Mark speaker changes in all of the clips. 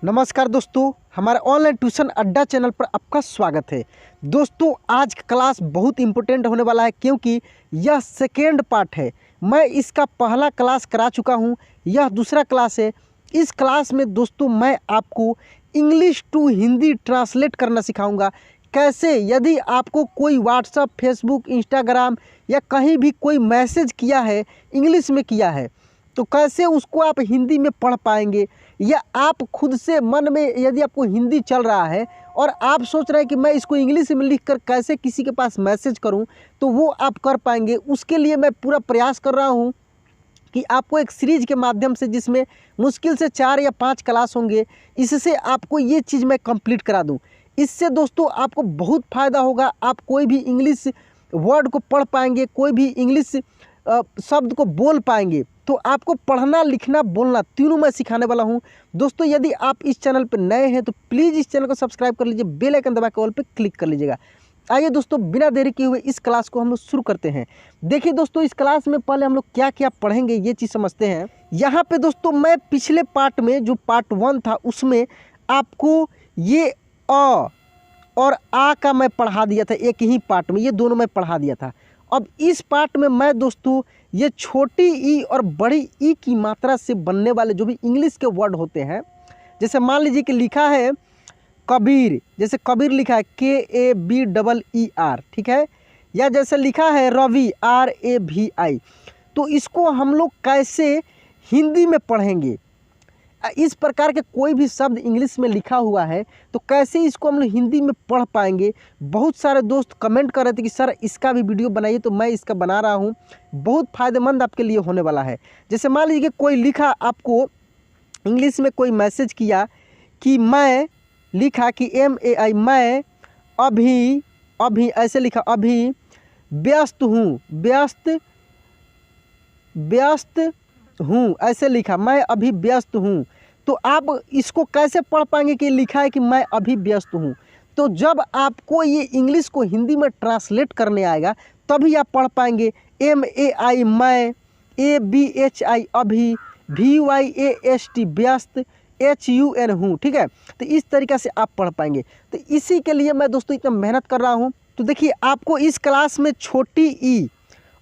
Speaker 1: नमस्कार दोस्तों, हमारे ऑनलाइन ट्यूशन अड्डा चैनल पर आपका स्वागत है। दोस्तों, आज का क्लास बहुत इम्पोर्टेंट होने वाला है क्योंकि यह सेकेंड पार्ट है। मैं इसका पहला क्लास करा चुका हूं, यह दूसरा क्लास है। इस क्लास में दोस्तों मैं आपको इंग्लिश टू हिंदी ट्रांसलेट करना सिखाऊंगा। कैसे, यदि आपको कोई व्हाट्सएप, फेसबुक, इंस्टाग्राम या कहीं भी कोई मैसेज किया है, इंग्लिश में किया है, तो कैसे उसको आप हिंदी में पढ़ पाएंगे, या आप खुद से मन में यदि आपको हिंदी चल रहा है और आप सोच रहे हैं कि मैं इसको इंग्लिश में लिखकर कैसे किसी के पास मैसेज करूं, तो वो आप कर पाएंगे। उसके लिए मैं पूरा प्रयास कर रहा हूं कि आपको एक सीरीज के माध्यम से, जिसमें मुश्किल से 4 या 5 क्लास होंगे, इससे आपको ये चीज़ मैं कंप्लीट करा दूं। इससे दोस्तों आपको बहुत फ़ायदा होगा। आप कोई भी इंग्लिश वर्ड को पढ़ पाएंगे, कोई भी इंग्लिश शब्द को बोल पाएंगे। तो आपको पढ़ना, लिखना, बोलना तीनों मैं सिखाने वाला हूं। दोस्तों, यदि आप इस चैनल पर नए हैं तो प्लीज़ इस चैनल को सब्सक्राइब कर लीजिए, बेल आइकन दबा के ऑल पे क्लिक कर लीजिएगा। आइए दोस्तों, बिना देरी किए हुए इस क्लास को हम लोग शुरू करते हैं। देखिए दोस्तों, इस क्लास में पहले हम लोग क्या क्या पढ़ेंगे ये चीज़ समझते हैं। यहाँ पे दोस्तों मैं पिछले पार्ट में, जो पार्ट 1 था, उसमें आपको ये अ और आ का मैं पढ़ा दिया था। एक ही पार्ट में ये दोनों मैं पढ़ा दिया था। अब इस पार्ट में मैं दोस्तों ये छोटी ई और बड़ी ई की मात्रा से बनने वाले जो भी इंग्लिश के वर्ड होते हैं, जैसे मान लीजिए कि लिखा है कबीर, जैसे कबीर लिखा है KABEER, ठीक है, या जैसे लिखा है रवि RAVI, तो इसको हम लोग कैसे हिंदी में पढ़ेंगे। इस प्रकार के कोई भी शब्द इंग्लिश में लिखा हुआ है तो कैसे इसको हम लोग हिंदी में पढ़ पाएंगे। बहुत सारे दोस्त कमेंट कर रहे थे कि सर इसका भी वीडियो बनाइए, तो मैं इसका बना रहा हूँ। बहुत फ़ायदेमंद आपके लिए होने वाला है। जैसे मान लीजिए कि कोई लिखा, आपको इंग्लिश में कोई मैसेज किया कि मैं, लिखा कि MAI, मैं अभी ऐसे लिखा, अभी व्यस्त हूँ, ऐसे लिखा, मैं अभी व्यस्त हूँ। तो आप इसको कैसे पढ़ पाएंगे कि लिखा है कि मैं अभी व्यस्त हूँ। तो जब आपको ये इंग्लिश को हिंदी में ट्रांसलेट करने आएगा तभी आप पढ़ पाएंगे। MAI मैं, ABHI अभी, VYAST व्यस्त, HUN हूँ, ठीक है। तो इस तरीक़े से आप पढ़ पाएंगे। तो इसी के लिए मैं दोस्तों इतना मेहनत कर रहा हूँ। तो देखिए, आपको इस क्लास में छोटी ई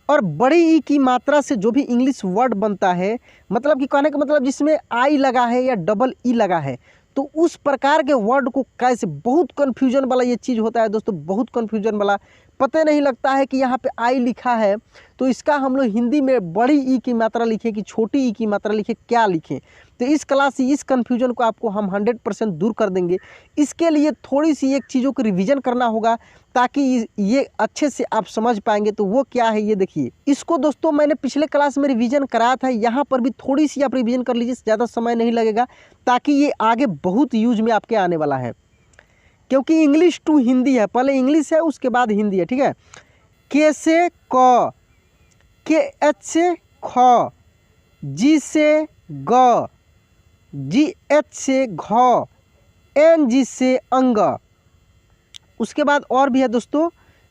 Speaker 1: और बड़ी ई की मात्रा से जो भी इंग्लिश वर्ड बनता है, मतलब कि कहने का मतलब जिसमें आई लगा है या डबल ई लगा है, तो उस प्रकार के वर्ड को कैसे, बहुत कन्फ्यूजन वाला ये चीज़ होता है दोस्तों, बहुत कन्फ्यूजन वाला। पता नहीं लगता है कि यहाँ पे आई लिखा है तो इसका हम लोग हिंदी में बड़ी ई की मात्रा लिखें कि छोटी ई की मात्रा लिखें, क्या लिखें। तो इस क्लास से इस कन्फ्यूजन को आपको हम 100% दूर कर देंगे। इसके लिए थोड़ी सी एक चीज़ों को रिवीजन करना होगा ताकि ये अच्छे से आप समझ पाएंगे। तो वो क्या है ये देखिए। इसको दोस्तों मैंने पिछले क्लास में रिवीजन कराया था, यहाँ पर भी थोड़ी सी आप रिवीजन कर लीजिए, ज़्यादा समय नहीं लगेगा, ताकि ये आगे बहुत यूज में आपके आने वाला है। क्योंकि इंग्लिश टू हिंदी है, पहले इंग्लिश है उसके बाद हिंदी है, ठीक है। के से क, KH से ख, जी से ग, GH से घ, NG से अंग। उसके बाद और भी है दोस्तों,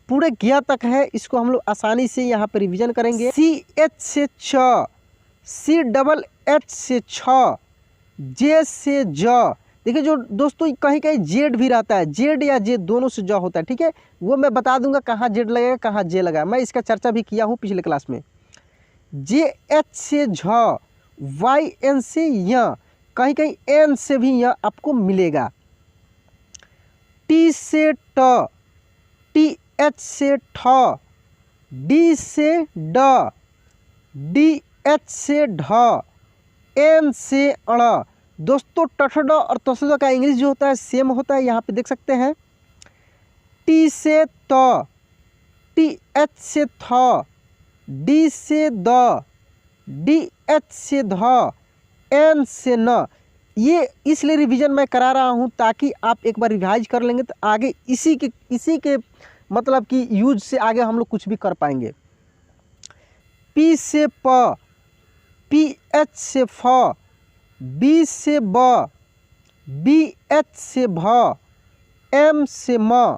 Speaker 1: पूरे ज्ञ तक है। इसको हम लोग आसानी से यहाँ पर रिवीजन करेंगे। CH से च, CHH से छ, J से ज। देखिए जो दोस्तों कहीं कहीं जेड भी रहता है, जेड या जे दोनों से ज होता है, ठीक है। वो मैं बता दूंगा कहाँ जेड लगेगा, कहाँ जे लगा, मैं इसका चर्चा भी किया हूँ पिछले क्लास में। JH से झ, YN से य, कहीं कहीं N से भी य आपको मिलेगा। T से ट, TH से ठ, D से ड, DH से ढ, N से अड़। दोस्तों टठ और तसद का इंग्लिश जो होता है सेम होता है, यहाँ पे देख सकते हैं। T से त, TH से थ, D से द, DH से ध, N से न। ये इसलिए रिवीजन मैं करा रहा हूँ ताकि आप एक बार रिवाइज कर लेंगे तो आगे इसी के मतलब कि यूज से आगे हम लोग कुछ भी कर पाएंगे। P से प, PH से फ, B से ब, BH से भ, M से म,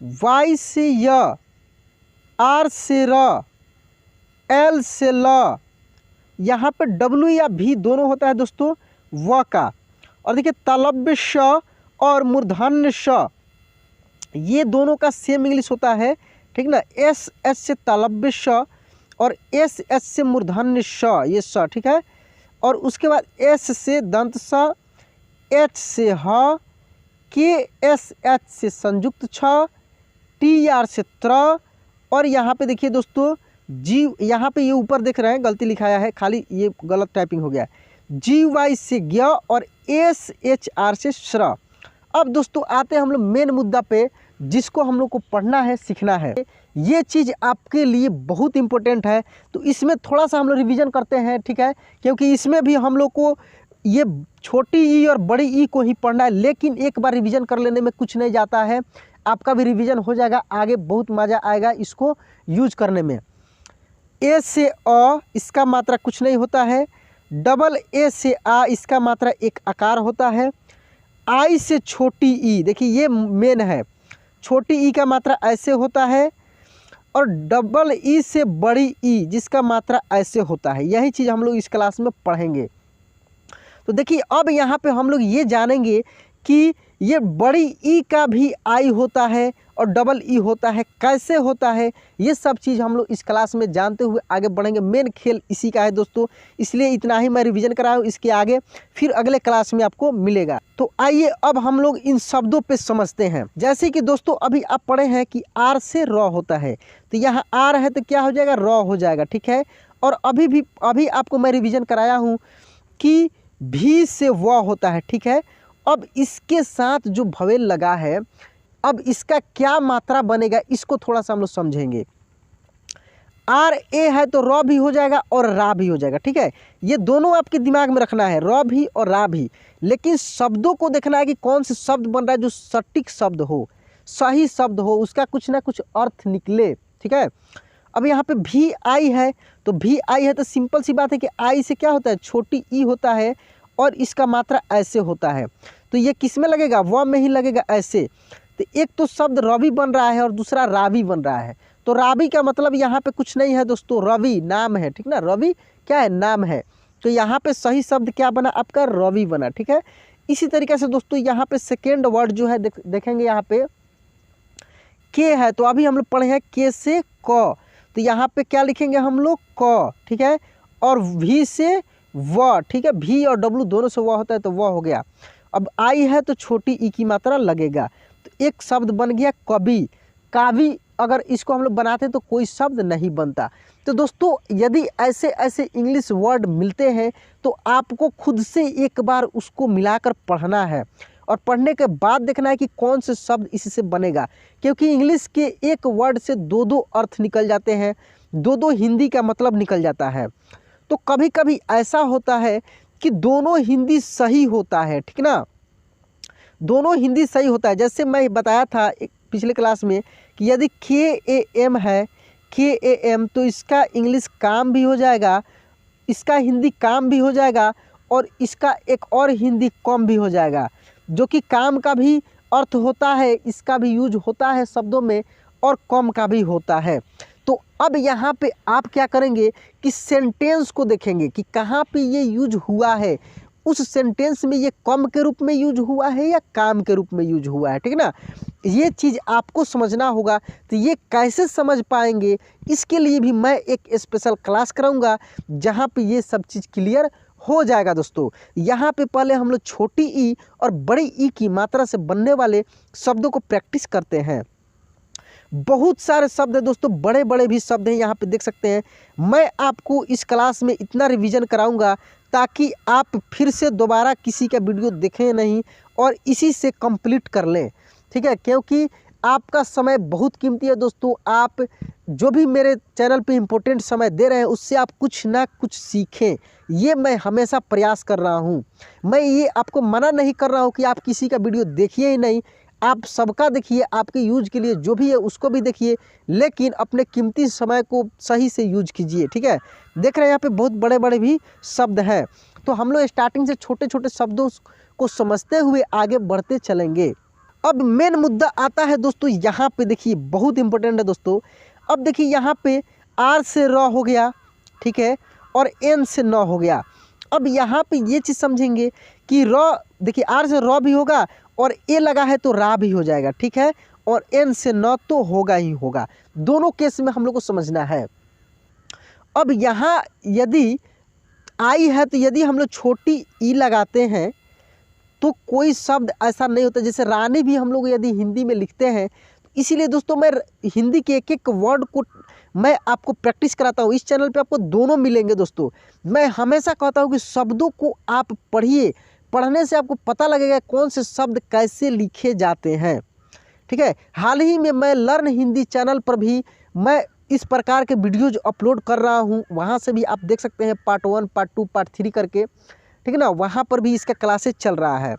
Speaker 1: Y से य, R से र, L से ल। यहाँ पे W या V दोनों होता है दोस्तों व का, और देखिए तालव्य श और मूर्धन्य श, ये दोनों का सेम इंग्लिश होता है, ठीक ना। एस एस से तालव्य श और एस एस से मूर्धन्य श, ये श, ठीक है। और उसके बाद एस से दंत स, एच से ह, के एस एच से संयुक्त छ, टी आर से त्र, और यहाँ पे देखिए दोस्तों जी, यहाँ पे ये ऊपर देख रहे हैं गलती लिखाया है, खाली ये गलत टाइपिंग हो गया। जी वाई से ज्ञ और एस एच आर से श्र। अब दोस्तों आते हैं हम लोग मेन मुद्दा पे, जिसको हम लोग को पढ़ना है, सीखना है। ये चीज़ आपके लिए बहुत इंपॉर्टेंट है, तो इसमें थोड़ा सा हम लोग रिवीजन करते हैं, ठीक है। क्योंकि इसमें भी हम लोग को ये छोटी ई और बड़ी ई को ही पढ़ना है, लेकिन एक बार रिवीजन कर लेने में कुछ नहीं जाता है, आपका भी रिवीजन हो जाएगा, आगे बहुत मज़ा आएगा इसको यूज करने में। ए से अ, इसका मात्रा कुछ नहीं होता है। डबल ए से आ, इसका मात्रा एक आकार होता है। आई से छोटी ई, देखिए ये मेन है, छोटी ई का मात्रा ऐसे होता है। और डबल ई से बड़ी ई, जिसका मात्रा ऐसे होता है। यही चीज़ हम लोग इस क्लास में पढ़ेंगे। तो देखिए अब यहाँ पे हम लोग ये जानेंगे कि ये बड़ी ई का भी आई होता है और डबल ई होता है, कैसे होता है, ये सब चीज़ हम लोग इस क्लास में जानते हुए आगे बढ़ेंगे। मेन खेल इसी का है दोस्तों, इसलिए इतना ही मैं रिवीजन करा हूँ, इसके आगे फिर अगले क्लास में आपको मिलेगा। तो आइए अब हम लोग इन शब्दों पे समझते हैं। जैसे कि दोस्तों अभी आप पढ़े हैं कि आर से र होता है, तो यहाँ आर है तो क्या हो जाएगा, र हो जाएगा, ठीक है। और अभी आपको मैं रिविज़न कराया हूँ कि भी से व होता है, ठीक है। अब इसके साथ जो भवेल लगा है, अब इसका क्या मात्रा बनेगा, इसको थोड़ा सा हम लोग समझेंगे। आर ए है तो र भी हो जाएगा और रा भी हो जाएगा, ठीक है। ये दोनों आपके दिमाग में रखना है, र भी और रा भी। लेकिन शब्दों को देखना है कि कौन से शब्द बन रहा है जो सटीक शब्द हो, सही शब्द हो, उसका कुछ ना कुछ अर्थ निकले, ठीक है। अब यहाँ पे भी आई है, तो भी आई है तो सिंपल सी बात है कि आई से क्या होता है, छोटी ई होता है और इसका मात्रा ऐसे होता है। तो ये किस में लगेगा, व में ही लगेगा, ऐसे। तो एक तो शब्द रवि बन रहा है और दूसरा रावी बन रहा है। तो रावी का मतलब यहाँ पे कुछ नहीं है दोस्तों, रवि नाम है, ठीक ना। रवि क्या है, नाम है। तो यहाँ पे सही शब्द क्या बना आपका, रवि बना, ठीक है। इसी तरीके से दोस्तों यहाँ पे सेकेंड वर्ड जो है देखेंगे यहाँ पे के है, तो अभी हम लोग पढ़े हैं के से क, तो यहाँ पे क्या लिखेंगे हम लोग, क, ठीक है। और भी से व, ठीक है, भी और डब्लू दोनों से व होता है तो व हो गया। अब आई है तो छोटी ई की मात्रा लगेगा, तो एक शब्द बन गया कवि। कावी अगर इसको हम लोग बनाते तो कोई शब्द नहीं बनता। तो दोस्तों यदि ऐसे ऐसे इंग्लिश वर्ड मिलते हैं तो आपको खुद से एक बार उसको मिलाकर पढ़ना है, और पढ़ने के बाद देखना है कि कौन से शब्द इससे बनेगा। क्योंकि इंग्लिश के एक वर्ड से दो दो अर्थ निकल जाते हैं, दो दो हिंदी का मतलब निकल जाता है। तो कभी कभी ऐसा होता है कि दोनों हिंदी सही होता है, ठीक ना, दोनों हिंदी सही होता है। जैसे मैं बताया था एक पिछले क्लास में कि यदि KAM है, KAM, तो इसका इंग्लिश काम भी हो जाएगा, इसका हिंदी काम भी हो जाएगा, और इसका एक और हिंदी कम भी हो जाएगा। जो कि काम का भी अर्थ होता है, इसका भी यूज होता है शब्दों में, और कम का भी होता है। तो अब यहाँ पे आप क्या करेंगे कि सेंटेंस को देखेंगे कि कहाँ पे ये यूज हुआ है, उस सेंटेंस में ये कम के रूप में यूज हुआ है या काम के रूप में यूज हुआ है, ठीक ना। ये चीज़ आपको समझना होगा। तो ये कैसे समझ पाएंगे, इसके लिए भी मैं एक स्पेशल क्लास कराऊंगा जहाँ पे ये सब चीज़ क्लियर हो जाएगा। दोस्तों यहाँ पे पहले हम लोग छोटी ई और बड़ी ई की मात्रा से बनने वाले शब्दों को प्रैक्टिस करते हैं। बहुत सारे शब्द हैं दोस्तों, बड़े बड़े भी शब्द हैं, यहाँ पे देख सकते हैं। मैं आपको इस क्लास में इतना रिवीजन कराऊंगा ताकि आप फिर से दोबारा किसी का वीडियो देखें नहीं और इसी से कंप्लीट कर लें, ठीक है। क्योंकि आपका समय बहुत कीमती है दोस्तों, आप जो भी मेरे चैनल पे इम्पोर्टेंट समय दे रहे हैं उससे आप कुछ ना कुछ सीखें, ये मैं हमेशा प्रयास कर रहा हूँ। मैं ये आपको मना नहीं कर रहा हूँ कि आप किसी का वीडियो देखिए ही नहीं, आप सबका देखिए, आपके यूज के लिए जो भी है उसको भी देखिए, लेकिन अपने कीमती समय को सही से यूज कीजिए, ठीक है। देख रहे हैं यहाँ पे बहुत बड़े बड़े भी शब्द हैं, तो हम लोग स्टार्टिंग से छोटे छोटे शब्दों को समझते हुए आगे बढ़ते चलेंगे। अब मेन मुद्दा आता है दोस्तों, यहाँ पे देखिए बहुत इंपॉर्टेंट है दोस्तों। अब देखिए यहाँ पे आर से र हो गया, ठीक है, और एन से न हो गया। अब यहाँ पे ये चीज़ समझेंगे कि र, देखिए आर से र भी होगा और ए लगा है तो रा भी हो जाएगा, ठीक है, और एन से न तो होगा ही होगा। दोनों केस में हम लोग को समझना है। अब यहाँ यदि आई है तो यदि हम लोग छोटी ई लगाते हैं तो कोई शब्द ऐसा नहीं होता। जैसे रानी भी हम लोग यदि हिंदी में लिखते हैं, इसीलिए दोस्तों मैं हिंदी के एक एक वर्ड को मैं आपको प्रैक्टिस कराता हूँ। इस चैनल पे आपको दोनों मिलेंगे दोस्तों। मैं हमेशा कहता हूँ कि शब्दों को आप पढ़िए, पढ़ने से आपको पता लगेगा कौन से शब्द कैसे लिखे जाते हैं, ठीक है। हाल ही में मैं लर्न हिंदी चैनल पर भी मैं इस प्रकार के वीडियोज अपलोड कर रहा हूँ, वहाँ से भी आप देख सकते हैं पार्ट 1, पार्ट 2, पार्ट 3 करके, ठीक है ना। वहाँ पर भी इसका क्लासेज चल रहा है।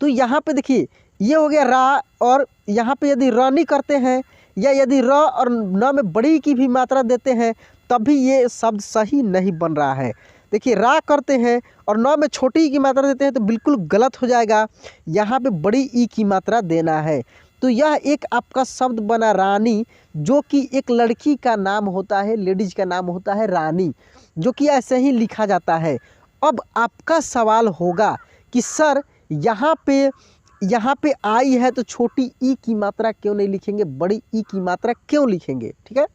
Speaker 1: तो यहाँ पे देखिए ये हो गया रा, और यहाँ पे यदि र नहीं करते हैं या यदि र और न में बड़ी की भी मात्रा देते हैं तब भी ये शब्द सही नहीं बन रहा है। देखिए रा करते हैं और न में छोटी ई की मात्रा देते हैं तो बिल्कुल गलत हो जाएगा। यहाँ पे बड़ी ई की मात्रा देना है। तो यह एक आपका शब्द बना रानी, जो कि एक लड़की का नाम होता है, लेडीज का नाम होता है रानी, जो कि ऐसे ही लिखा जाता है। अब आपका सवाल होगा कि सर यहाँ पे आई है तो छोटी ई की मात्रा क्यों नहीं लिखेंगे, बड़ी ई की मात्रा क्यों लिखेंगे, ठीक है।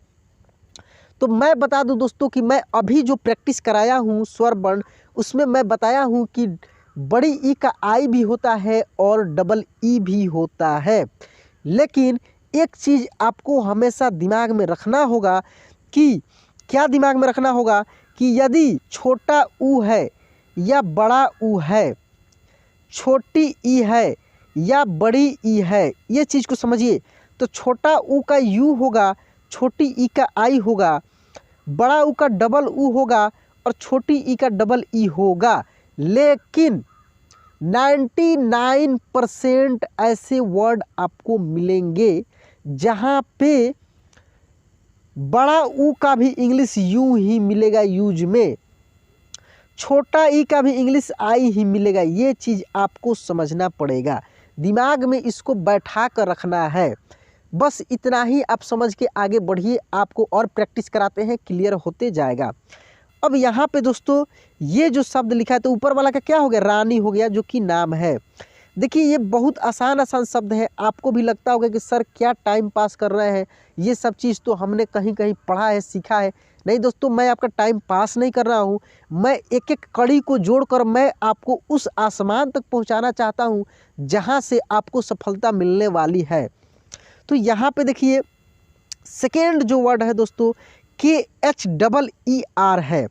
Speaker 1: तो मैं बता दूं दोस्तों कि मैं अभी जो प्रैक्टिस कराया हूँ स्वर वर्ण, उसमें मैं बताया हूँ कि बड़ी ई का आई भी होता है और डबल ई भी होता है। लेकिन एक चीज़ आपको हमेशा दिमाग में रखना होगा कि क्या दिमाग में रखना होगा कि यदि छोटा ऊ है या बड़ा ऊ है, छोटी ई है या बड़ी ई है, ये चीज़ को समझिए। तो छोटा ऊ का यू होगा, छोटी ई का आई होगा, बड़ा ऊ का डबल ऊ होगा और छोटी ई का डबल ई होगा। लेकिन 99% ऐसे वर्ड आपको मिलेंगे जहाँ पे बड़ा ऊ का भी इंग्लिश यू ही मिलेगा यूज में, छोटा ई का भी इंग्लिश आई ही मिलेगा। ये चीज़ आपको समझना पड़ेगा, दिमाग में इसको बैठा कर रखना है। बस इतना ही आप समझ के आगे बढ़िए, आपको और प्रैक्टिस कराते हैं, क्लियर होते जाएगा। अब यहाँ पे दोस्तों ये जो शब्द लिखा है तो ऊपर वाला का क्या हो गया, रानी हो गया, जो कि नाम है। देखिए ये बहुत आसान शब्द है। आपको भी लगता होगा कि सर क्या टाइम पास कर रहे हैं, ये सब चीज़ तो हमने कहीं कहीं पढ़ा है, सीखा है। नहीं दोस्तों, मैं आपका टाइम पास नहीं कर रहा हूँ। मैं एक एक कड़ी को जोड़कर मैं आपको उस आसमान तक पहुँचाना चाहता हूँ जहाँ से आपको सफलता मिलने वाली है। तो यहाँ पे देखिए सेकेंड जो वर्ड है दोस्तों KHEER है।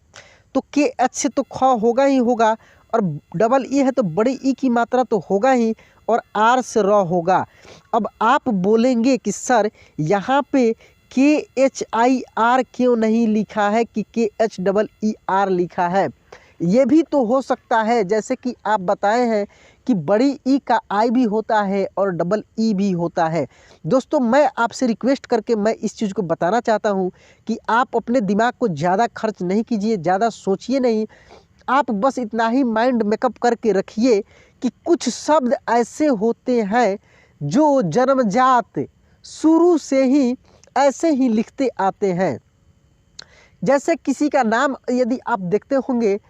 Speaker 1: तो KH से तो ख होगा ही होगा, और डबल ई है तो बड़ी ई की मात्रा तो होगा ही, और आर से र होगा। अब आप बोलेंगे कि सर यहाँ पे KHIR क्यों नहीं लिखा है कि KHEER लिखा है। ये भी तो हो सकता है, जैसे कि आप बताए हैं कि बड़ी ई का आई भी होता है और डबल ई भी होता है। दोस्तों मैं आपसे रिक्वेस्ट करके मैं इस चीज़ को बताना चाहता हूँ कि आप अपने दिमाग को ज़्यादा खर्च नहीं कीजिए, ज़्यादा सोचिए नहीं। आप बस इतना ही माइंड मेकअप करके रखिए कि कुछ शब्द ऐसे होते हैं जो जन्मजात शुरू से ही ऐसे ही लिखते आते हैं। जैसे किसी का नाम यदि आप देखते होंगे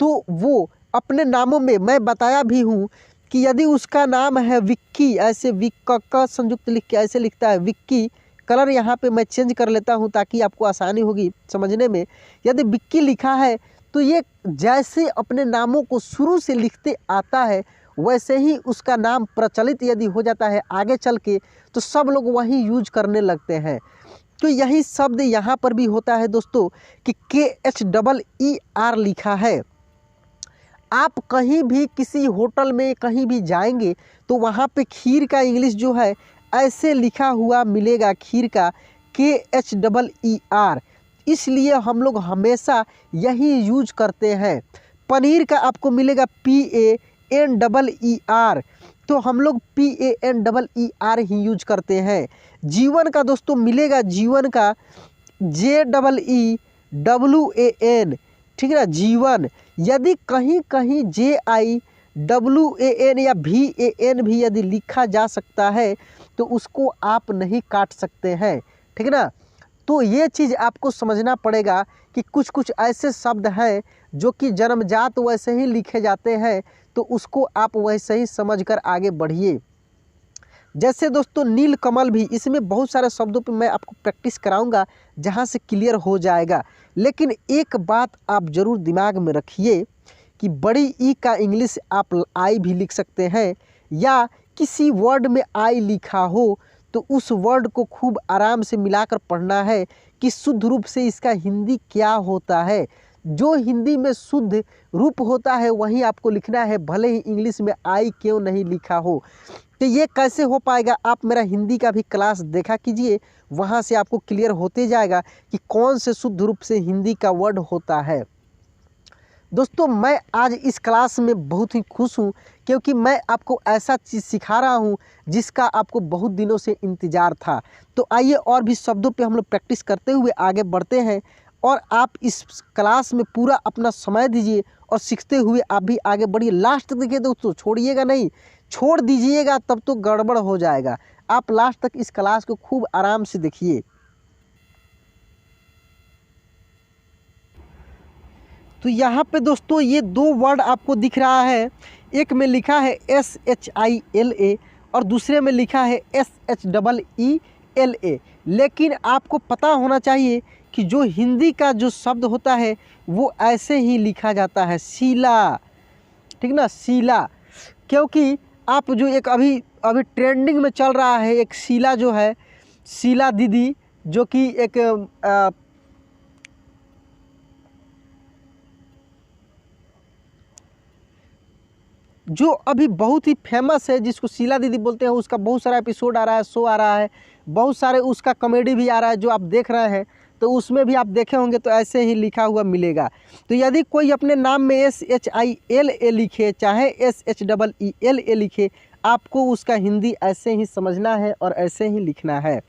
Speaker 1: तो वो अपने नामों में, मैं बताया भी हूँ कि यदि उसका नाम है विक्की, ऐसे का संयुक्त लिख के ऐसे लिखता है विक्की। कलर यहाँ पे मैं चेंज कर लेता हूँ ताकि आपको आसानी होगी समझने में। यदि विक्की लिखा है तो ये जैसे अपने नामों को शुरू से लिखते आता है वैसे ही उसका नाम प्रचलित यदि हो जाता है आगे चल के तो सब लोग वही यूज करने लगते हैं। तो यही शब्द यहाँ पर भी होता है दोस्तों कि KHEER लिखा है। आप कहीं भी किसी होटल में कहीं भी जाएंगे तो वहाँ पे खीर का इंग्लिश जो है ऐसे लिखा हुआ मिलेगा, खीर का KHEER। इसलिए हम लोग हमेशा यही यूज करते हैं। पनीर का आपको मिलेगा PANEER, तो हम लोग PANEER ही यूज करते हैं। जीवन का दोस्तों मिलेगा, जीवन का JEEWAN, ठीक है ना, जीवन। यदि कहीं कहीं JIWAN या VAN भी यदि लिखा जा सकता है तो उसको आप नहीं काट सकते हैं, ठीक है ना। तो ये चीज़ आपको समझना पड़ेगा कि कुछ कुछ ऐसे शब्द हैं जो कि जन्मजात वैसे ही लिखे जाते हैं, तो उसको आप वैसे ही समझकर आगे बढ़िए। जैसे दोस्तों नीलकमल भी, इसमें बहुत सारे शब्दों पे मैं आपको प्रैक्टिस कराऊंगा जहाँ से क्लियर हो जाएगा। लेकिन एक बात आप ज़रूर दिमाग में रखिए कि बड़ी ई का इंग्लिश आप आई भी लिख सकते हैं, या किसी वर्ड में आई लिखा हो तो उस वर्ड को खूब आराम से मिलाकर पढ़ना है कि शुद्ध रूप से इसका हिंदी क्या होता है। जो हिंदी में शुद्ध रूप होता है वही आपको लिखना है, भले ही इंग्लिश में आई क्यों नहीं लिखा हो। तो ये कैसे हो पाएगा, आप मेरा हिंदी का भी क्लास देखा कीजिए, वहाँ से आपको क्लियर होते जाएगा कि कौन से शुद्ध रूप से हिंदी का वर्ड होता है। दोस्तों मैं आज इस क्लास में बहुत ही खुश हूँ, क्योंकि मैं आपको ऐसा चीज़ सिखा रहा हूँ जिसका आपको बहुत दिनों से इंतज़ार था। तो आइए और भी शब्दों पे हम लोग प्रैक्टिस करते हुए आगे बढ़ते हैं, और आप इस क्लास में पूरा अपना समय दीजिए और सीखते हुए आप भी आगे बढ़िए। लास्ट तक देखिए दोस्तों, छोड़िएगा नहीं, छोड़ दीजिएगा तब तो गड़बड़ हो जाएगा। आप लास्ट तक इस क्लास को खूब आराम से देखिए। तो यहाँ पे दोस्तों ये दो वर्ड आपको दिख रहा है, एक में लिखा है SHILA और दूसरे में लिखा है SHEELA। लेकिन आपको पता होना चाहिए कि जो हिंदी का जो शब्द होता है वो ऐसे ही लिखा जाता है, शीला, ठीक ना, शीला। क्योंकि आप जो एक अभी ट्रेंडिंग में चल रहा है एक शीला जो है, शीला दीदी, जो कि एक जो अभी बहुत ही फेमस है, जिसको शीला दीदी बोलते हैं, उसका बहुत सारा एपिसोड आ रहा है, शो आ रहा है, बहुत सारे उसका कॉमेडी भी आ रहा है जो आप देख रहे हैं। तो उसमें भी आप देखे होंगे तो ऐसे ही लिखा हुआ मिलेगा। तो यदि कोई अपने नाम में SHILA लिखे चाहे SHEELA लिखे, आपको उसका हिंदी ऐसे ही समझना है और ऐसे ही लिखना है।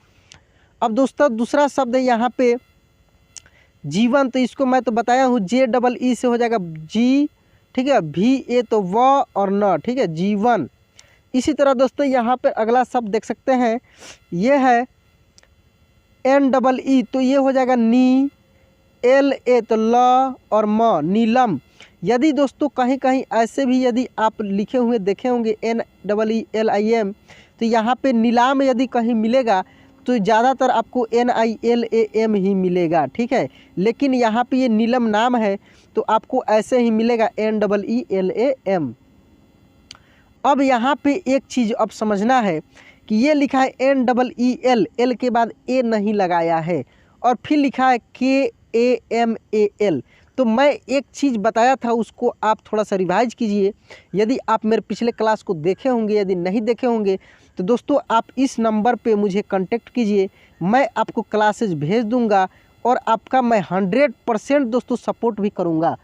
Speaker 1: अब दोस्तों दूसरा शब्द है यहाँ पे जीवन। तो इसको मैं तो बताया हूँ, JEE से हो जाएगा जी, ठीक है, VA तो व और न, ठीक है, जीवन। इसी तरह दोस्तों यहाँ पर अगला शब्द देख सकते हैं, ये है NEE, तो ये हो जाएगा नी, LA तो ल और म, नीलम। यदि दोस्तों कहीं कहीं ऐसे भी यदि आप लिखे हुए देखे होंगे NEELIM, तो यहाँ पे नीलाम यदि कहीं मिलेगा तो ज़्यादातर आपको NILAM ही मिलेगा, ठीक है। लेकिन यहाँ पे ये नीलम नाम है तो आपको ऐसे ही मिलेगा NEELAM। अब यहाँ पे एक चीज़ अब समझना है कि ये लिखा है NEEL, L के बाद A नहीं लगाया है, और फिर लिखा है KAMAL। तो मैं एक चीज़ बताया था उसको आप थोड़ा सा रिवाइज कीजिए। यदि आप मेरे पिछले क्लास को देखे होंगे, यदि नहीं देखे होंगे तो दोस्तों आप इस नंबर पे मुझे कांटेक्ट कीजिए, मैं आपको क्लासेस भेज दूंगा और आपका मैं 100% दोस्तों सपोर्ट भी करूंगा।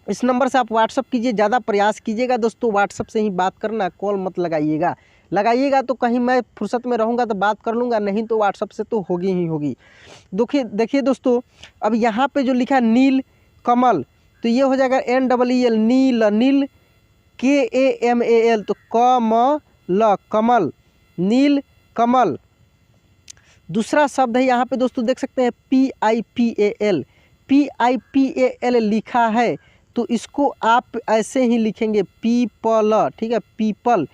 Speaker 1: इस नंबर से आप व्हाट्सअप कीजिए, ज़्यादा प्रयास कीजिएगा दोस्तों व्हाट्सअप से ही बात करना, कॉल मत लगाइएगा तो कहीं मैं फुर्सत में रहूँगा तो बात कर लूँगा, नहीं तो व्हाट्सअप से तो होगी ही होगी। देखिए दोस्तों, अब यहाँ पे जो लिखा है नील कमल, तो ये हो जाएगा NEEL, नील, नील, KAMAL, तो कमल, कमल, नील कमल। दूसरा शब्द है यहाँ पे दोस्तों देख सकते हैं PIPAL लिखा है, तो इसको आप ऐसे ही लिखेंगे पीपल, ठीक है, पीपल,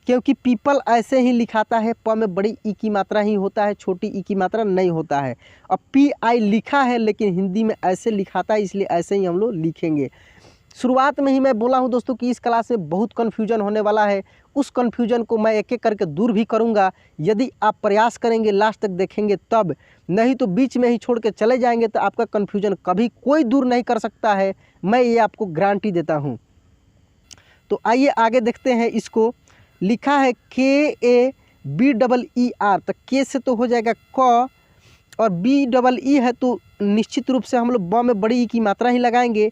Speaker 1: क्योंकि पीपल ऐसे ही लिखाता है, प में बड़ी ई की मात्रा ही होता है, छोटी ई की मात्रा नहीं होता है। अब PI लिखा है लेकिन हिंदी में ऐसे लिखाता है, इसलिए ऐसे ही हम लोग लिखेंगे। शुरुआत में ही मैं बोला हूं दोस्तों कि इस क्लास में बहुत कन्फ्यूजन होने वाला है, उस कन्फ्यूजन को मैं एक एक करके दूर भी करूंगा यदि आप प्रयास करेंगे, लास्ट तक देखेंगे तब, नहीं तो बीच में ही छोड़ के चले जाएंगे तो आपका कन्फ्यूजन कभी कोई दूर नहीं कर सकता है, मैं ये आपको गारंटी देता हूं। तो आइए आगे देखते हैं। इसको लिखा है KABEER, तो के से तो हो जाएगा क, और BEE है तो निश्चित रूप से हम लोग ब में बड़ी ई की मात्रा ही लगाएंगे,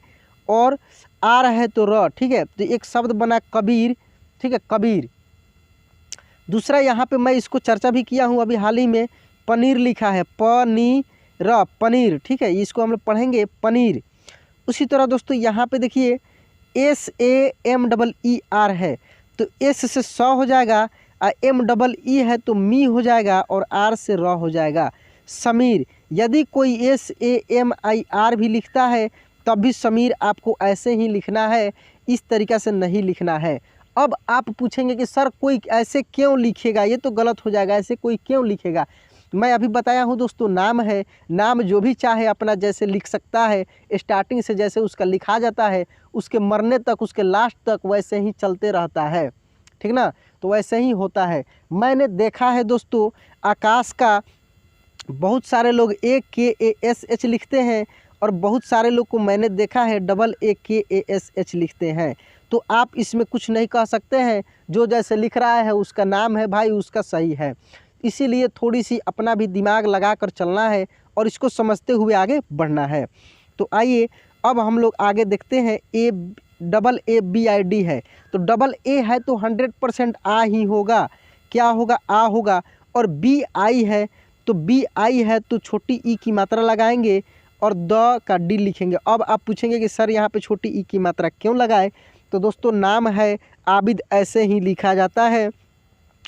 Speaker 1: और आर है तो र, ठीक है। तो एक शब्द बना कबीर, ठीक है, कबीर। दूसरा यहाँ पे मैं इसको चर्चा भी किया हूँ अभी हाल ही में, पनीर लिखा है, पनीर, पनीर, ठीक है, इसको हम लोग पढ़ेंगे पनीर। उसी तरह दोस्तों यहाँ पे देखिए SAMEER है, तो S से स हो जाएगा, MEE है तो मी हो जाएगा, और R से र हो जाएगा, समीर। यदि कोई SAMIR भी लिखता है तब भी समीर आपको ऐसे ही लिखना है, इस तरीक़ा से नहीं लिखना है। अब आप पूछेंगे कि सर कोई ऐसे क्यों लिखेगा, ये तो गलत हो जाएगा, ऐसे कोई क्यों लिखेगा। मैं अभी बताया हूँ दोस्तों, नाम है, नाम जो भी चाहे अपना जैसे लिख सकता है, स्टार्टिंग से जैसे उसका लिखा जाता है उसके मरने तक, उसके लास्ट तक वैसे ही चलते रहता है, ठीक ना। तो वैसे ही होता है। मैंने देखा है दोस्तों, आकाश का बहुत सारे लोग AKASH लिखते हैं और बहुत सारे लोग को मैंने देखा है AAKASH लिखते हैं। तो आप इसमें कुछ नहीं कह सकते हैं, जो जैसे लिख रहा है उसका नाम है भाई, उसका सही है। इसीलिए थोड़ी सी अपना भी दिमाग लगा कर चलना है और इसको समझते हुए आगे बढ़ना है। तो आइए अब हम लोग आगे देखते हैं। AABID है तो AA है तो 100% आ ही होगा, क्या होगा, आ होगा। और BI है तो BI है तो छोटी ई की मात्रा लगाएंगे और द का डी लिखेंगे। अब आप पूछेंगे कि सर यहाँ पे छोटी ई की मात्रा क्यों लगाए, तो दोस्तों नाम है आबिद, ऐसे ही लिखा जाता है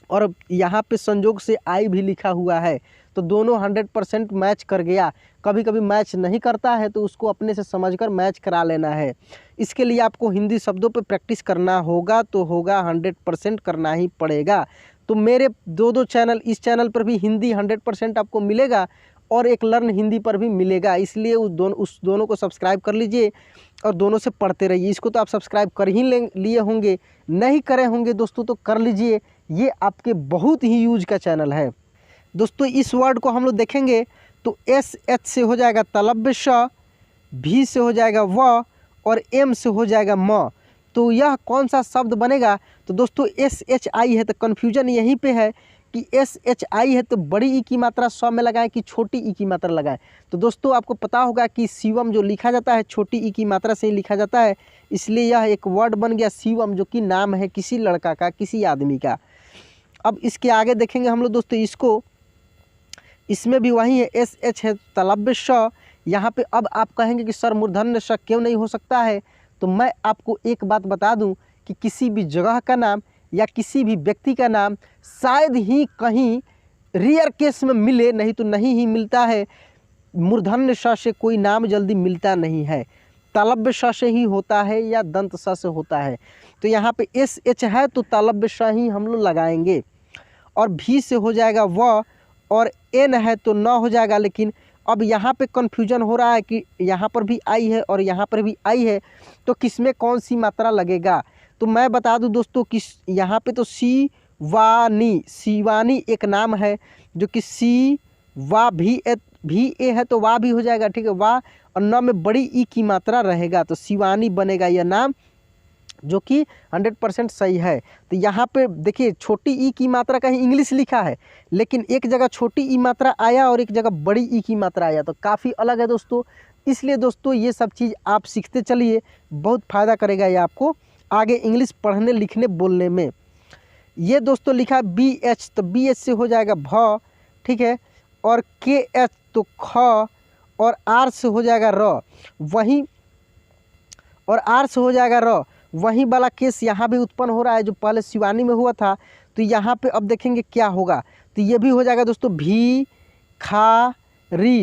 Speaker 1: और यहाँ पे संजोग से आई भी लिखा हुआ है, तो दोनों 100% मैच कर गया। कभी कभी मैच नहीं करता है तो उसको अपने से समझकर मैच करा लेना है। इसके लिए आपको हिंदी शब्दों पे प्रैक्टिस करना होगा, तो होगा 100% करना ही पड़ेगा। तो मेरे दो चैनल, इस चैनल पर भी हिंदी 100% आपको मिलेगा और एक लर्न हिंदी पर भी मिलेगा, इसलिए उस दोनों को सब्सक्राइब कर लीजिए और दोनों से पढ़ते रहिए। इसको तो आप सब्सक्राइब कर ही लिए होंगे, नहीं करे होंगे दोस्तों तो कर लीजिए, ये आपके बहुत ही यूज का चैनल है। दोस्तों इस वर्ड को हम लोग देखेंगे तो SH से हो जाएगा तलव्य श, V से हो जाएगा व और M से हो जाएगा म। तो यह कौन सा शब्द बनेगा, तो दोस्तों SHI है। तो कन्फ्यूजन यहीं पे है कि SHI है तो बड़ी ई की मात्रा स में लगाएं कि छोटी ई की मात्रा लगाएं। तो दोस्तों आपको पता होगा कि शिवम जो लिखा जाता है छोटी ई की मात्रा से ही लिखा जाता है, इसलिए यह एक वर्ड बन गया शिवम, जो कि नाम है किसी लड़का का, किसी आदमी का। अब इसके आगे देखेंगे हम लोग दोस्तों इसको, इसमें भी वही है, SH है तलव्य श। यहाँ पे अब आप कहेंगे कि सर मूर्धन्य श क्यों नहीं हो सकता है, तो मैं आपको एक बात बता दूं कि किसी भी जगह का नाम या किसी भी व्यक्ति का नाम शायद ही कहीं रेयर केस में मिले, नहीं तो नहीं ही मिलता है। मूर्धन्य श से कोई नाम जल्दी मिलता नहीं है, तलव्य श से ही होता है या दंत स से होता है। तो यहाँ पे SH है तो तलव्य श ही हम लोग लगाएंगे और V से हो जाएगा व और N है तो न हो जाएगा। लेकिन अब यहाँ पे कन्फ्यूजन हो रहा है कि यहाँ पर भी आई है और यहाँ पर भी आई है, तो किसमें कौन सी मात्रा लगेगा। तो मैं बता दूं दोस्तों कि यहाँ पे तो शिवानी, शिवानी एक नाम है, जो कि सी वा भी ए है तो वाह भी हो जाएगा, ठीक है, वाह और न में बड़ी ई की मात्रा रहेगा तो शिवानी बनेगा यह नाम, जो कि 100% सही है। तो यहाँ पे देखिए छोटी ई की मात्रा कहीं इंग्लिश लिखा है, लेकिन एक जगह छोटी ई मात्रा आया और एक जगह बड़ी ई की मात्रा आया, तो काफ़ी अलग है दोस्तों। इसलिए दोस्तों ये सब चीज़ आप सीखते चलिए, बहुत फ़ायदा करेगा ये आपको आगे इंग्लिश पढ़ने लिखने बोलने में। ये दोस्तों लिखा BH, तो BH से हो जाएगा भ, ठीक है, और KH तो ख और R से हो जाएगा र, वहीं और R से हो जाएगा र। वही वाला केस यहाँ भी उत्पन्न हो रहा है जो पहले शिवानी में हुआ था। तो यहाँ पे अब देखेंगे क्या होगा, तो ये भी हो जाएगा दोस्तों भिखारी,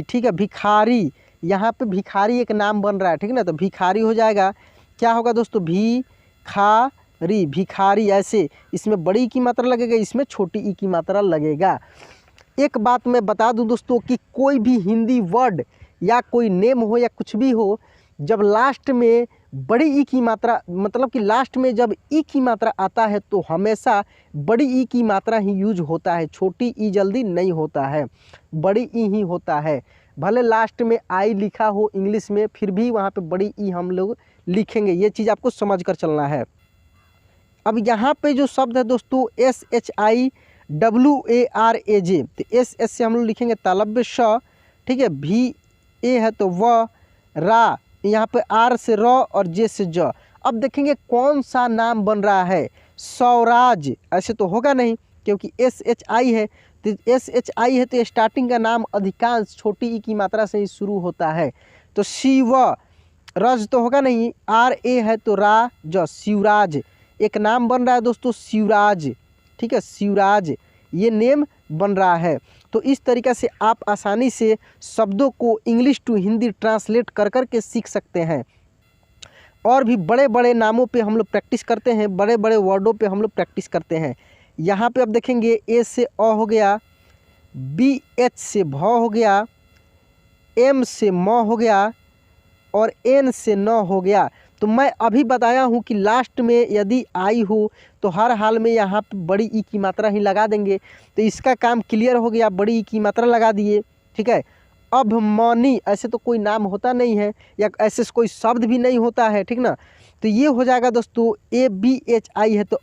Speaker 1: ठीक है, भिखारी। यहाँ पे भिखारी एक नाम बन रहा है, ठीक है ना, तो भिखारी हो जाएगा, क्या होगा दोस्तों, भिखारी, भिखारी। ऐसे इसमें बड़ी की मात्रा लगेगा, इसमें छोटी ई की मात्रा लगेगा। एक बात मैं बता दूं दोस्तों कि कोई भी हिंदी वर्ड या कोई नेम हो या कुछ भी हो, जब लास्ट में बड़ी ई की मात्रा, मतलब कि लास्ट में जब ई की मात्रा आता है तो हमेशा बड़ी ई की मात्रा ही यूज होता है, छोटी ई जल्दी नहीं होता है, बड़ी ई ही होता है। भले लास्ट में आई लिखा हो इंग्लिश में, फिर भी वहाँ पे बड़ी ई हम लोग लिखेंगे, ये चीज़ आपको समझ कर चलना है। अब यहाँ पे जो शब्द है दोस्तों SHIWARAJ, तो SS से हम लोग लिखेंगे तलव्य श, ठीक है, VA है तो व, रा, यहाँ पे R से र और J से ज। अब देखेंगे कौन सा नाम बन रहा है, स्वराज, ऐसे तो होगा नहीं क्योंकि SHI है, तो SHI है तो स्टार्टिंग का नाम अधिकांश छोटी ई की मात्रा से ही शुरू होता है। तो शिव, रज तो होगा नहीं, RA है तो रा ज, शिवराज एक नाम बन रहा है दोस्तों, शिवराज, ठीक है, शिवराज ये नेम बन रहा है। तो इस तरीक़े से आप आसानी से शब्दों को इंग्लिश टू हिंदी ट्रांसलेट कर कर के सीख सकते हैं। और भी बड़े बड़े नामों पे हम लोग प्रैक्टिस करते हैं, बड़े बड़े वर्डों पे हम लोग प्रैक्टिस करते हैं। यहाँ पे आप देखेंगे ए से अ हो गया, बी एच से भ हो गया, एम से म हो गया और एन से न हो गया। तो मैं अभी बताया हूँ कि लास्ट में यदि आई हो तो हर हाल में यहाँ पे बड़ी ई की मात्रा ही लगा देंगे। तो इसका काम क्लियर हो गया, बड़ी ई की मात्रा लगा दिए, ठीक है। अब मनी ऐसे तो कोई नाम होता नहीं है या ऐसे कोई शब्द भी नहीं होता है, ठीक ना। तो ये हो जाएगा दोस्तों ABHI है तो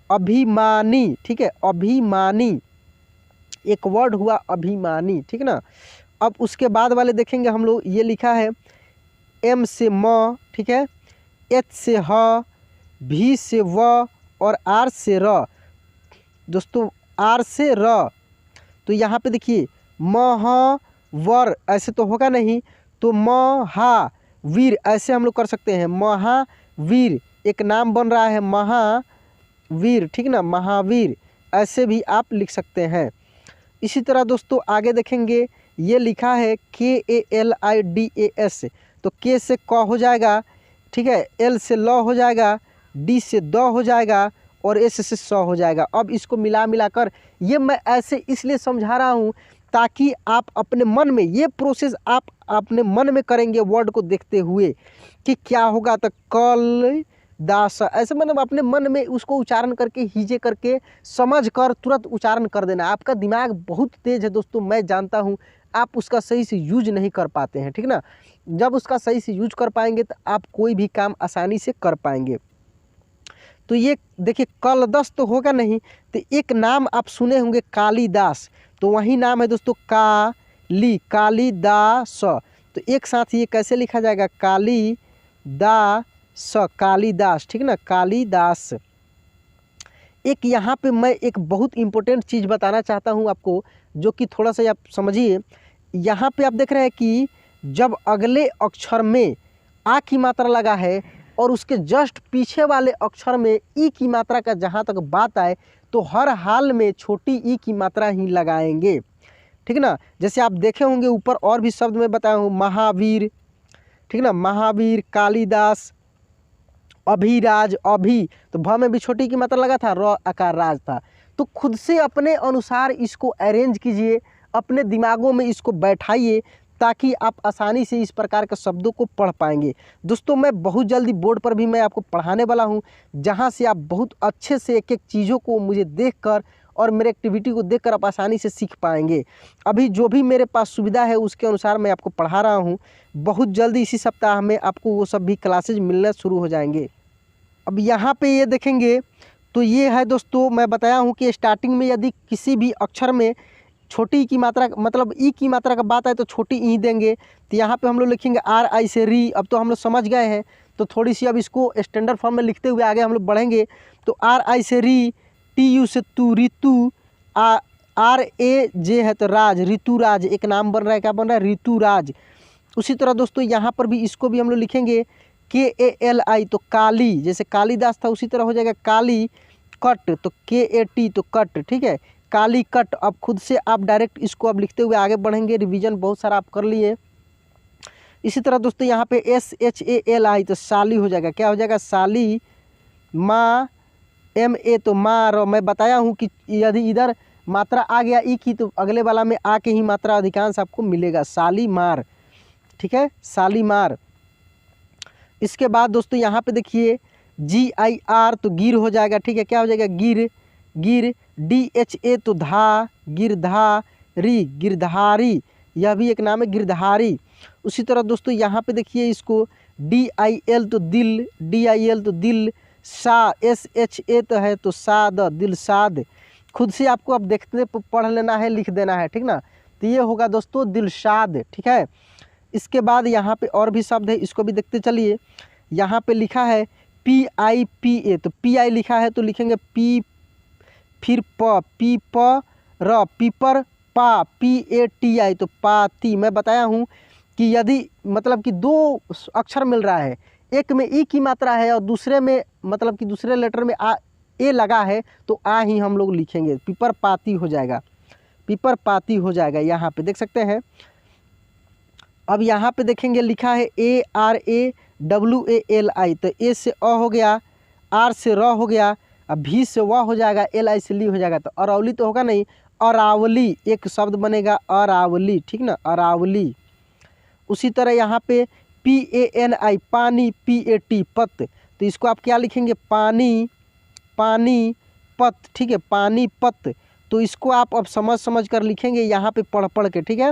Speaker 1: अभिमानी, ठीक है, अभिमानी एक वर्ड हुआ अभिमानी, ठीक ना। अब उसके बाद वाले देखेंगे हम लोग, ये लिखा है एम से म, ठीक है, एच से ह, भी से व और आर से र। दोस्तों आर से र, तो यहाँ पे देखिए महावर ऐसे तो होगा नहीं, तो महावीर ऐसे हम लोग कर सकते हैं। महावीर एक नाम बन रहा है महावीर, ठीक ना, महावीर ऐसे भी आप लिख सकते हैं। इसी तरह दोस्तों आगे देखेंगे, ये लिखा है KALIDAS, तो के से क हो जाएगा, ठीक है, एल से ल हो जाएगा, डी से द हो जाएगा और एस से स हो जाएगा। अब इसको मिला कर ये मैं ऐसे इसलिए समझा रहा हूँ ताकि आप अपने मन में ये प्रोसेस आप अपने मन में करेंगे वर्ड को देखते हुए कि क्या होगा। तो कल दास ऐसे मतलब अपने मन में उसको उच्चारण करके हीजे करके समझ कर तुरंत उच्चारण कर देना। आपका दिमाग बहुत तेज़ है दोस्तों, मैं जानता हूँ, आप उसका सही से यूज नहीं कर पाते हैं, ठीक ना। जब उसका सही से यूज कर पाएंगे तो आप कोई भी काम आसानी से कर पाएंगे। तो ये देखिए कलदस तो होगा नहीं, तो एक नाम आप सुने होंगे कालिदास, तो वही नाम है दोस्तों कालिदास। तो एक साथ ये कैसे लिखा जाएगा कालिदास, ठीक ना, कालिदास। एक यहाँ पे मैं एक बहुत इम्पोर्टेंट चीज़ बताना चाहता हूँ आपको, जो कि थोड़ा सा आप समझिए। यहाँ पे आप देख रहे हैं कि जब अगले अक्षर में आ की मात्रा लगा है और उसके जस्ट पीछे वाले अक्षर में ई की मात्रा का जहाँ तक बात आए तो हर हाल में छोटी ई की मात्रा ही लगाएंगे, ठीक ना। जैसे आप देखे होंगे ऊपर और भी शब्द मैं बताया हूँ, महावीर, ठीक ना, महावीर, कालिदास, अभिराज, अभी तो भ में भी छोटी की मात्रा लगा था, र आकार राज था। तो खुद से अपने अनुसार इसको अरेंज कीजिए, अपने दिमागों में इसको बैठाइए ताकि आप आसानी से इस प्रकार के शब्दों को पढ़ पाएंगे। दोस्तों मैं बहुत जल्दी बोर्ड पर भी मैं आपको पढ़ाने वाला हूं, जहां से आप बहुत अच्छे से एक एक चीज़ों को मुझे देखकर और मेरे एक्टिविटी को देखकर आप आसानी से सीख पाएंगे। अभी जो भी मेरे पास सुविधा है उसके अनुसार मैं आपको पढ़ा रहा हूं। बहुत जल्दी इसी सप्ताह में आपको वो सब भी क्लासेज मिलना शुरू हो जाएंगे। अब यहाँ पे ये देखेंगे तो ये है दोस्तों, मैं बताया हूँ कि स्टार्टिंग में यदि किसी भी अक्षर में छोटी की मात्रा मतलब ई की मात्रा का बात है तो छोटी ई देंगे। तो यहाँ पे हम लोग लिखेंगे RI से री। अब तो हम लोग समझ गए हैं, तो थोड़ी सी अब इसको स्टैंडर्ड फॉर्म में लिखते हुए आगे हम लोग बढ़ेंगे। तो RI से री, TU से तू, ऋतु, RAJ है तो राज, ऋतुराज एक नाम बन रहा है, क्या बन रहा है, ऋतुराज। उसी तरह दोस्तों यहाँ पर भी इसको भी हम लोग लिखेंगे KALI, तो काली, जैसे कालिदास था उसी तरह हो जाएगा काली कट, तो KAT तो कट, ठीक है, काली कट। अब खुद से आप डायरेक्ट इसको अब लिखते हुए आगे बढ़ेंगे, रिवीजन बहुत सारा आप कर लिए। इसी तरह दोस्तों यहाँ पे SHALI तो साली हो जाएगा, क्या हो जाएगा, साली, माँ, MA तो मार। मैं बताया हूँ कि यदि इधर मात्रा आ गया ई की तो अगले वाला में आ के ही मात्रा अधिकांश आपको मिलेगा, साली मार, ठीक है, साली मार। इसके बाद दोस्तों यहाँ पे देखिए GIR तो गिर हो जाएगा, ठीक है, क्या हो जाएगा, गिर, गिर, DHA तो धा, गिरधारी, गिरधारी, यह भी एक नाम है, गिरधारी। उसी तरह दोस्तों यहाँ पे देखिए इसको DIL तो दिल, DIL तो दिल, सा, SHA तो है तो साद, दिलसाद। खुद से आपको अब देखते पढ़ लेना है, लिख देना है, ठीक ना। तो ये होगा दोस्तों दिलशाद, ठीक है। इसके बाद यहाँ पे और भी शब्द है, इसको भी देखते चलिए। यहाँ पे लिखा है PIPA, तो PI लिखा है तो लिखेंगे P, फिर पी प र, पीपर, पा, PATI तो पाती। मैं बताया हूँ कि यदि मतलब कि दो अक्षर मिल रहा है, एक में ई की मात्रा है और दूसरे में मतलब कि दूसरे लेटर में ए लगा है तो आ ही हम लोग लिखेंगे, पीपर पाती हो जाएगा। पीपर पाती हो जाएगा। यहाँ पे देख सकते हैं। अब यहाँ पे देखेंगे लिखा है ARAWALI, तो ए से अ हो गया, आर से र हो गया, अब भी से व हो जाएगा, LI से ली हो जाएगा, तो अरावली तो होगा नहीं, अरावली एक शब्द बनेगा, अरावली, ठीक ना, अरावली। उसी तरह यहाँ पे PANI पानी, PAT पत, तो इसको आप क्या लिखेंगे, पानी, पानी पत, ठीक है, पानी पत। तो इसको आप अब समझ कर लिखेंगे यहाँ पे पढ़ पढ़ के, ठीक है।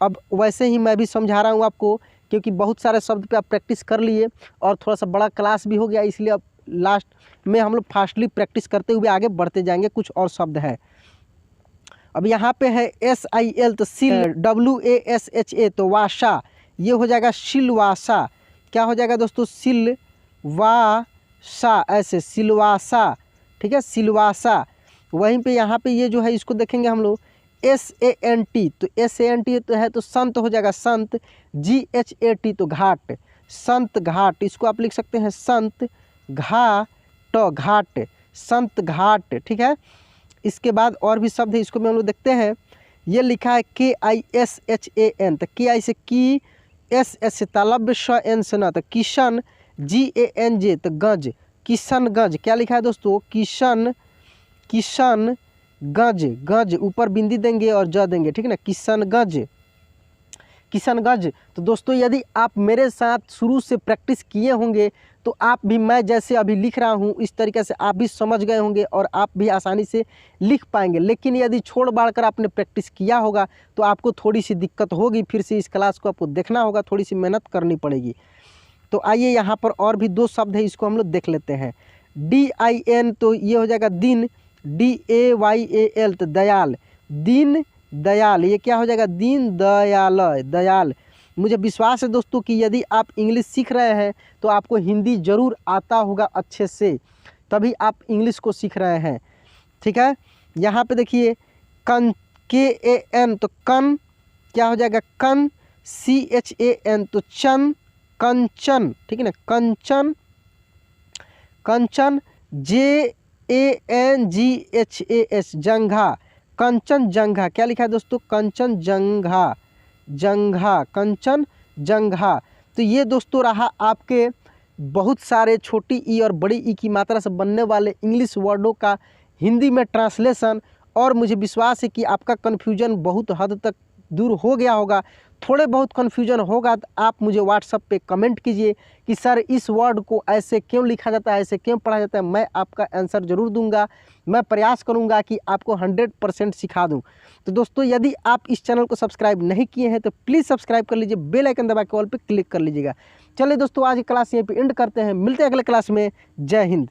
Speaker 1: अब वैसे ही मैं भी समझा रहा हूँ आपको, क्योंकि बहुत सारे शब्द पे आप प्रैक्टिस कर लिए और थोड़ा सा बड़ा क्लास भी हो गया, इसलिए अब लास्ट में हम लोग फास्टली प्रैक्टिस करते हुए आगे बढ़ते जाएंगे। कुछ और शब्द है। अब यहाँ पे है SIL, तो सिल, WASHA, तो वाशा, ये हो जाएगा सिलवासा। क्या हो जाएगा दोस्तों, सिलवासा, ऐसे सिलवासा, ठीक है, सिलवासा। वहीं पे यहाँ पे ये जो है इसको देखेंगे हम लोग SANT, तो SANT तो है तो संत हो जाएगा, संत, GHAT तो घाट, संत घाट, इसको आप लिख सकते हैं संत घाट, घाट, संत घाट, ठीक है। इसके बाद और भी शब्द है, इसको भी हम लोग देखते हैं। ये लिखा है KISHAN, तो KI से की, SS से तालब्य, SN से न, तो किशन, GANJ तो गज, किशनगंज। क्या लिखा है दोस्तों, किशन, किशन गंज, गंज ऊपर बिंदी देंगे और ज देंगे, ठीक है ना, किशनगंज, किशनगंज। तो दोस्तों यदि आप मेरे साथ शुरू से प्रैक्टिस किए होंगे तो आप भी, मैं जैसे अभी लिख रहा हूँ इस तरीके से आप भी समझ गए होंगे और आप भी आसानी से लिख पाएंगे। लेकिन यदि छोड़ बाढ़ कर आपने प्रैक्टिस किया होगा तो आपको थोड़ी सी दिक्कत होगी, फिर से इस क्लास को आपको देखना होगा, थोड़ी सी मेहनत करनी पड़ेगी। तो आइए यहाँ पर और भी दो शब्द है, इसको हम लोग देख लेते हैं। DIN, तो ये हो जाएगा दिन, DAYAL तो दयाल, दीन दयाल, ये क्या हो जाएगा, दीन दयाल, दयाल। मुझे विश्वास है दोस्तों कि यदि आप इंग्लिश सीख रहे हैं तो आपको हिंदी ज़रूर आता होगा अच्छे से, तभी आप इंग्लिश को सीख रहे हैं, ठीक है। यहाँ पे देखिए कन, KAN तो कन, क्या हो जाएगा, कन, CHAN तो चन, कंचन, ठीक है ना, कंचन, कंचन, JANGHAS जंघा, कंचन जंघा। क्या लिखा है दोस्तों, कंचन जंघा, जंघा, कंचन जंघा। तो ये दोस्तों रहा आपके बहुत सारे छोटी ई और बड़ी ई की मात्रा से बनने वाले इंग्लिश वर्डों का हिंदी में ट्रांसलेशन। और मुझे विश्वास है कि आपका कन्फ्यूजन बहुत हद तक दूर हो गया होगा। थोड़े बहुत कन्फ्यूजन होगा तो आप मुझे व्हाट्सएप पे कमेंट कीजिए कि सर इस वर्ड को ऐसे क्यों लिखा जाता है, ऐसे क्यों पढ़ा जाता है। मैं आपका आंसर ज़रूर दूंगा, मैं प्रयास करूंगा कि आपको 100% सिखा दूं। तो दोस्तों यदि आप इस चैनल को सब्सक्राइब नहीं किए हैं तो प्लीज़ सब्सक्राइब कर लीजिए, बेल आइकन दबा के ऑल पे क्लिक कर लीजिएगा। चलिए दोस्तों आज की क्लास यहीं पे एंड करते हैं, मिलते हैं अगले क्लास में। जय हिंद।